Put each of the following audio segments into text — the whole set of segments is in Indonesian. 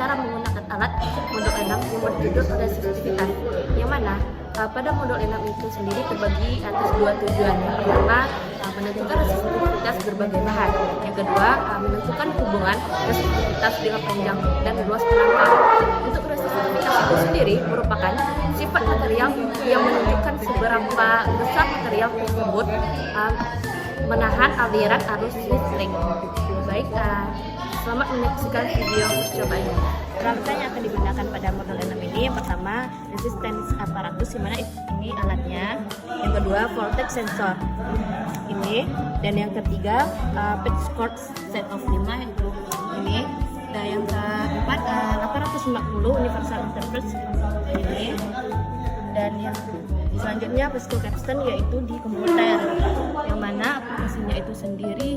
cara menggunakan alat modul 6 yang berjudul resistivitas, yang mana pada modul 6 itu sendiri terbagi atas dua tujuan. Yang pertama, menentukan resistivitas berbagai bahan. Yang kedua, menentukan hubungan resistivitas dengan panjang dan luas penangkal. Untuk resistivitas itu sendiri merupakan sifat material yang menentukan seberapa besar material tersebut menahan aliran arus listrik. Baik, selamat menyaksikan video percobaan. Peralatan yang akan digunakan pada modul 6 ini, yang pertama resistance aparatus, di mana ini alatnya. Yang kedua voltage sensor ini, dan yang ketiga pitch cord set of 5 ini, dan yang keempat 850 universal interface ini, dan yang selanjutnya Pascal capstan yaitu di komputer, yang mana aplikasinya itu sendiri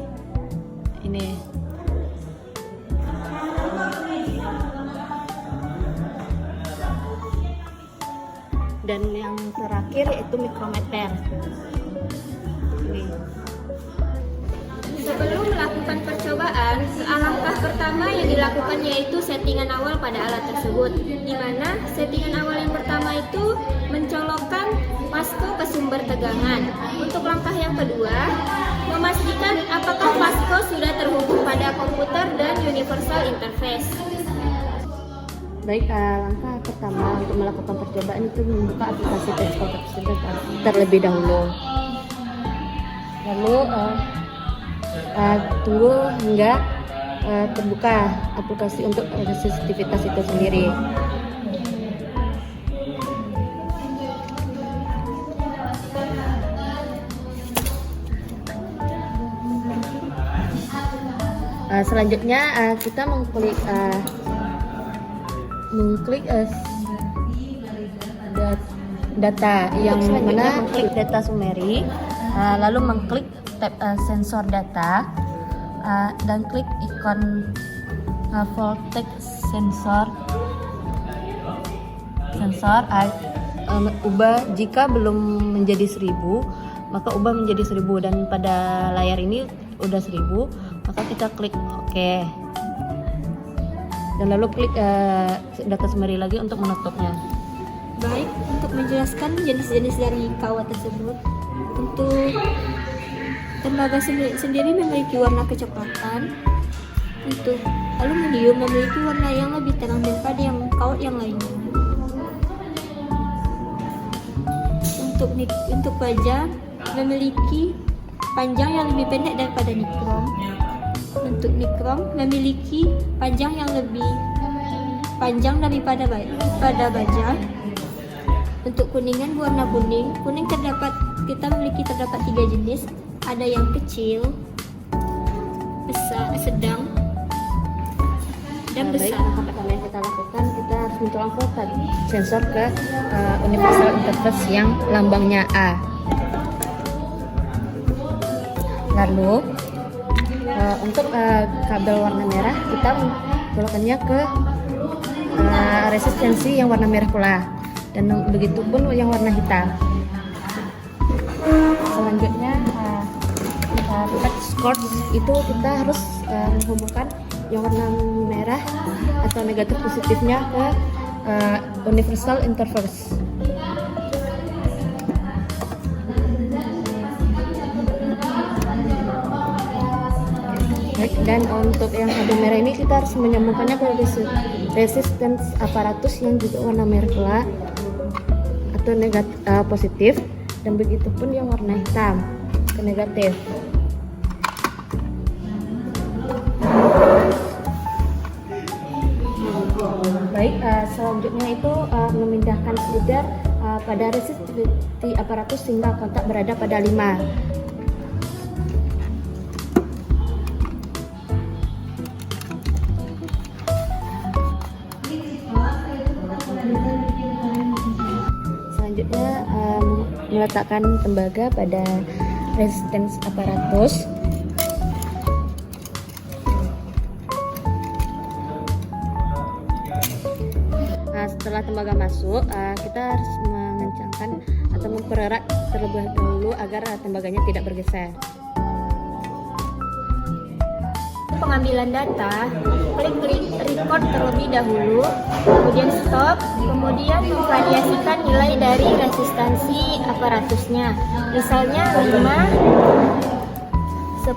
ini. Dan yang terakhir yaitu mikrometer. Sebelum melakukan percobaan, langkah pertama yang dilakukan yaitu settingan awal pada alat tersebut, di mana settingan awal yang pertama itu mencolokkan Pasco ke sumber tegangan. Untuk langkah yang kedua, memastikan apakah Pasco sudah terhubung pada komputer dan universal interface. Baik, langkah pertama untuk melakukan percobaan itu membuka aplikasi Pascal capstan terlebih dahulu. Lalu tunggu hingga terbuka aplikasi untuk resistivitas itu sendiri. Selanjutnya kita mengklik data, yang mana mengklik data summary, lalu mengklik tab sensor data, dan klik ikon voltage sensor. Ubah jika belum menjadi 1000, maka ubah menjadi 1000, dan pada layar ini udah 1000, maka kita klik OK, dan lalu klik data summary lagi untuk menutupnya. Baik, untuk menjelaskan jenis-jenis dari kawat tersebut, untuk tembaga sendiri memiliki warna kecoklatan. Untuk aluminium memiliki warna yang lebih terang daripada yang kawat yang lainnya. Untuk baja memiliki panjang yang lebih pendek daripada nikrom. Untuk nikrom memiliki panjang yang lebih panjang daripada baja. Untuk kuningan berwarna kuning kita memiliki terdapat 3 jenis. Ada yang kecil, besar, sedang, dan besar. Langkah pertama yang kita lakukan, kita harus mencolokkan sensor ke universal interface yang lambangnya A. Lalu untuk kabel warna merah, kita mencolokkannya ke resistensi yang warna merah pula, dan begitu pun yang warna hitam. Selanjutnya patch cord itu kita harus menghubungkan yang warna merah atau negatif positifnya ke universal interface. Dan untuk yang kabel merah ini kita harus menyambungkannya ke resistance aparatus yang juga warna merah pula atau negatif positif, dan begitu pun yang warna hitam ke negatif. Baik, selanjutnya itu memindahkan feeder pada resistivity aparatus sehingga kontak berada pada 5. Selanjutnya meletakkan tembaga pada resistance aparatus. Setelah tembaga masuk, kita harus mengencangkan atau mempererat terlebih dahulu agar tembaganya tidak bergeser. Pengambilan data, klik record terlebih dahulu, kemudian stop, kemudian memvariasikan nilai dari resistansi aparatusnya. Misalnya 5, 10,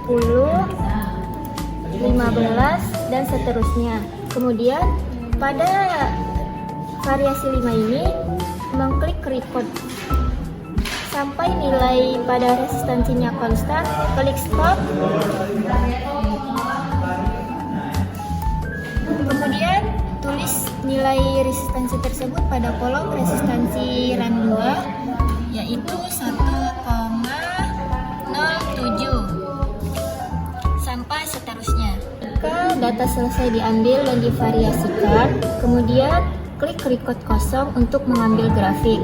15, dan seterusnya. Kemudian pada variasi 5 ini mengklik record sampai nilai pada resistansinya konstan, klik stop. Kemudian tulis nilai resistansi tersebut pada kolom resistansi RAN 2, yaitu 1,07 sampai seterusnya. Jika data selesai diambil dan divariasikan, kemudian klik record kosong untuk mengambil grafik.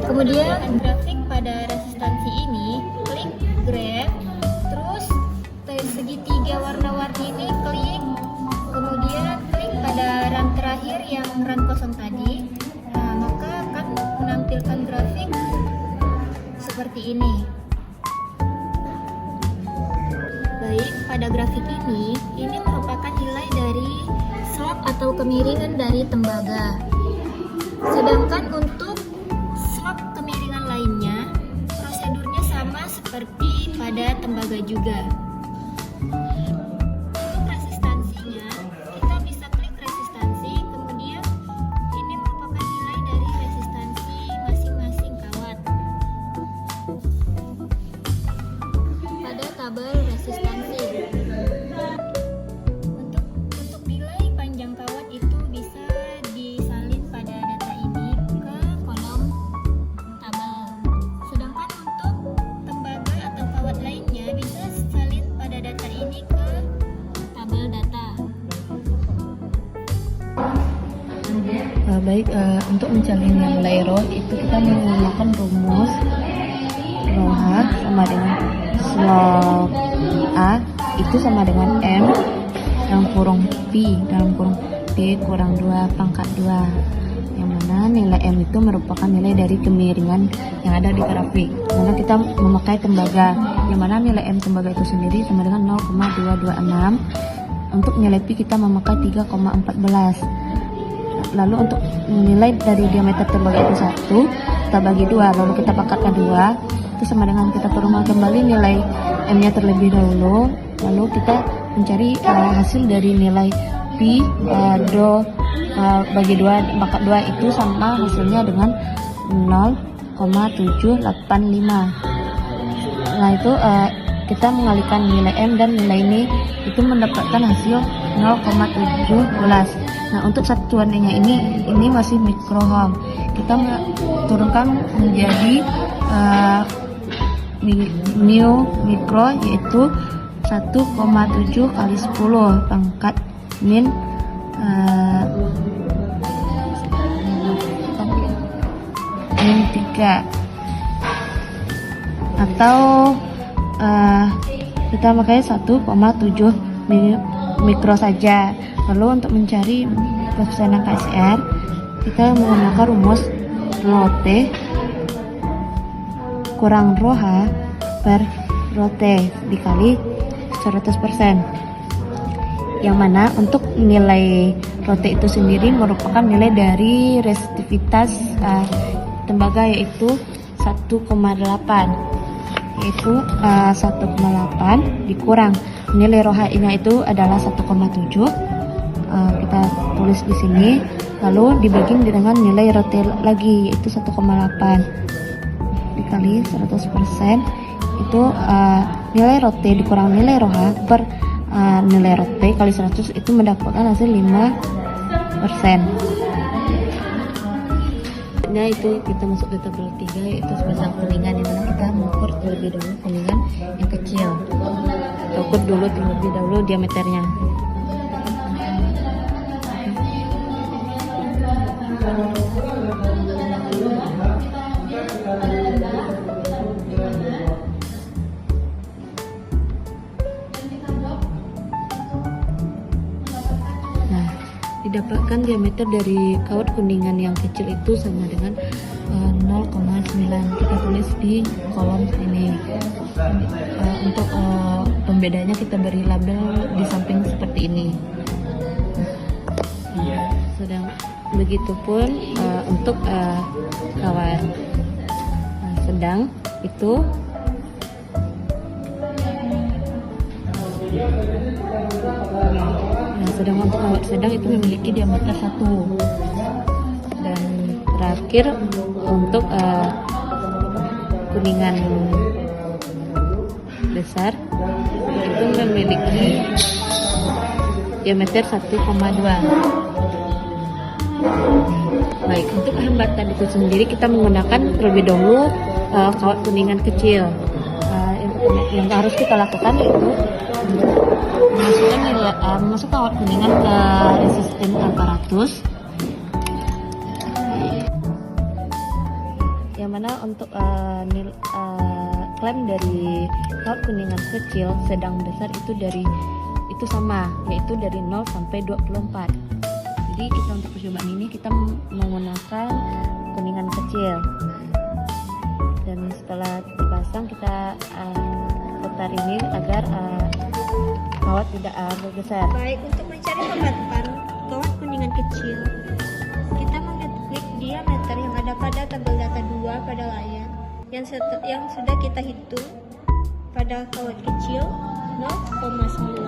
Kemudian grafik pada resistansi ini, klik graph, terus segitiga warna-warni ini klik, kemudian klik pada RAN terakhir yang RAN kosong tadi. Nah, maka akan menampilkan grafik seperti ini. Baik, pada grafik ini merupakan nilai dari slab atau kemiringan dari tembaga. Sedangkan untuk slab kemiringan lainnya, prosedurnya sama seperti pada tembaga juga. Untuk resistansinya, kita bisa klik resistansi, kemudian ini merupakan nilai dari resistansi masing-masing kawat. Pada tabel resistansi, untuk nilai panjang kawat itu bisa disalin pada data ini ke kolom tabel. Sedangkan untuk tembaga atau kawat lainnya bisa salin pada data ini ke tabel data. Baik, untuk mencari nilai rho itu kita menggunakan rumus rho H sama dengan slop A itu sama dengan M dalam kurung P kurang 2 pangkat 2, yang mana nilai M itu merupakan nilai dari kemiringan yang ada di grafik. Karena kita memakai tembaga, yang mana nilai M tembaga itu sendiri sama dengan 0,226. Untuk nilai P kita memakai 3,14. Lalu untuk nilai dari diameter tembaga itu 1, kita bagi 2, lalu kita pangkatkan 2, itu sama dengan kita perumah kembali nilai M-nya terlebih dahulu, lalu kita mencari hasil dari nilai P bagi 2 pangkat 2 itu sama hasilnya dengan 0,785. Nah itu kita mengalihkan nilai M dan nilai ini itu mendapatkan hasil 0,17. Nah untuk satuannya ini masih mikrohom. Kita turunkan menjadi mikro, yaitu 1,7 kali 10 pangkat min 3, atau kita pakai 1,7 mikro saja. Lalu untuk mencari koefisien KSR, kita menggunakan rumus rho T kurang rho H per rho T dikali 100%. Yang mana untuk nilai rho T itu sendiri merupakan nilai dari resistivitas tembaga, yaitu 1,8, yaitu 1,8 dikurang nilai rho H-nya itu adalah 1,7. Kita tulis di sini, lalu dibagi dengan nilai rho T lagi, yaitu 1,8 dikali 100%, itu nilai rho T dikurang nilai rho H per nilai rho T kali 100 itu mendapatkan hasil 5%. Nah itu kita masuk ke tabel 3, yaitu sebesar kuningan, dimana kita mengukur terlebih dahulu kuningan yang kecil. Kita ukur dulu terlebih dahulu diameternya. Didapatkan diameter dari kawat kuningan yang kecil itu sama dengan 0,7 9 kita tulis di kolom ini. Untuk pembedanya kita beri label di samping seperti ini. Sedang begitupun untuk kawan sedang itu sedang untuk kawat sedang itu memiliki diameter 1, dan terakhir untuk kuningan besar itu memiliki diameter 1,2. Baik, untuk hambatan itu sendiri kita menggunakan terlebih dahulu kawat kuningan kecil. Yang harus kita lakukan itu memasukkan kawat kuningan ke resisten aparatus, yang mana untuk klaim dari kawat kuningan kecil, sedang, besar itu sama, yaitu dari 0 sampai 24. Jadi kita untuk percobaan ini kita menggunakan kuningan kecil, dan setelah dipasang kita putar ini agar kawat tidak bergeser. Baik, untuk mencari hambatan kawat kuningan kecil, kita mengklik diameter yang ada pada tabel data 2 pada layar yang sudah kita hitung pada kawat kecil 0,9.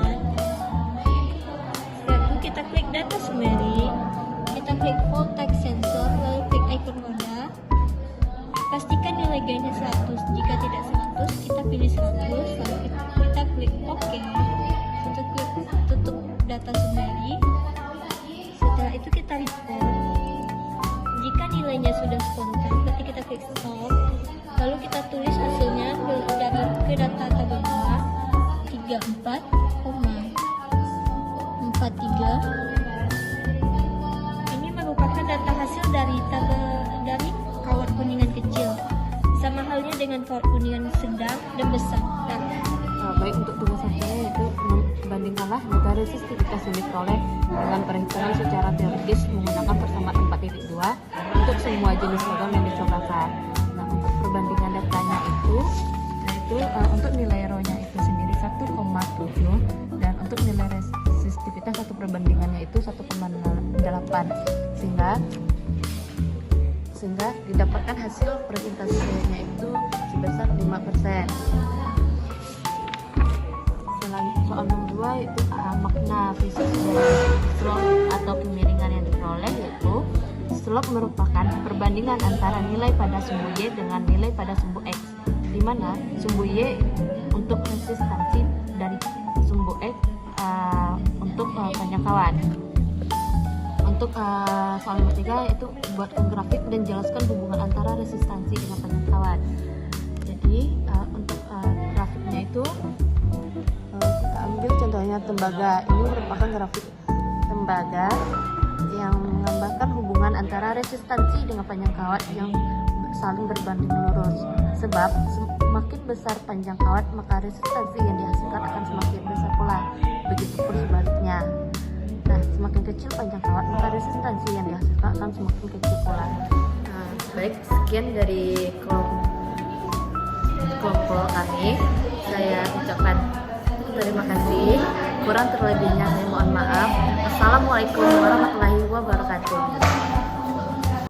Setelah itu kita klik data summary, kita klik full text sensor, lalu klik icon roda. Pastikan nilai gainnya 100. Jika tidak 100, kita pilih 100, lalu kita klik OK untuk klik tutup data summary. Setelah itu kita record. Jika nilainya sudah spontan, berarti kita klik stop, lalu kita tulis hasilnya ke data tabel 2 34,43. Ini merupakan data hasil dari kawat kuningan kecil, sama halnya dengan kawat kuningan sedang dan besar. Baik, untuk tugas akhirnya itu bandingkanlah data resistivitas yang diperoleh dengan perhitungan secara teoritis menggunakan persamaan 4.2 untuk semua jenis logam yang dicobakan. Nah, untuk perbandingan datanya itu untuk nilai rho-nya itu sendiri 1,7, dan untuk nilai resistivitas satu perbandingannya itu 1,8, sehingga didapatkan hasil presentasinya itu sebesar 5%. Soal nomor 2 itu makna fisik dari slope atau kemiringan yang diperoleh, yaitu slope merupakan perbandingan antara nilai pada sumbu Y dengan nilai pada sumbu X, di mana sumbu Y untuk resistansi dari sumbu X untuk panjang kawat. Untuk soal nomor 3 itu buatkan grafik dan jelaskan hubungan antara resistansi dengan panjang kawat. Jadi untuk grafiknya itu kita ambil contohnya tembaga. Ini merupakan grafik tembaga yang menggambarkan hubungan antara resistansi dengan panjang kawat yang saling berbanding lurus. Sebab semakin besar panjang kawat, maka resistansi yang dihasilkan akan semakin besar pula. Begitupun sebaliknya. Nah, semakin kecil panjang kawat, maka resistansi yang dihasilkan akan semakin kecil pula. Nah, baik, sekian dari kelompok kami. Saya ucapkan terima kasih. Kurang terlebihnya saya mohon maaf. Assalamualaikum warahmatullahi wabarakatuh.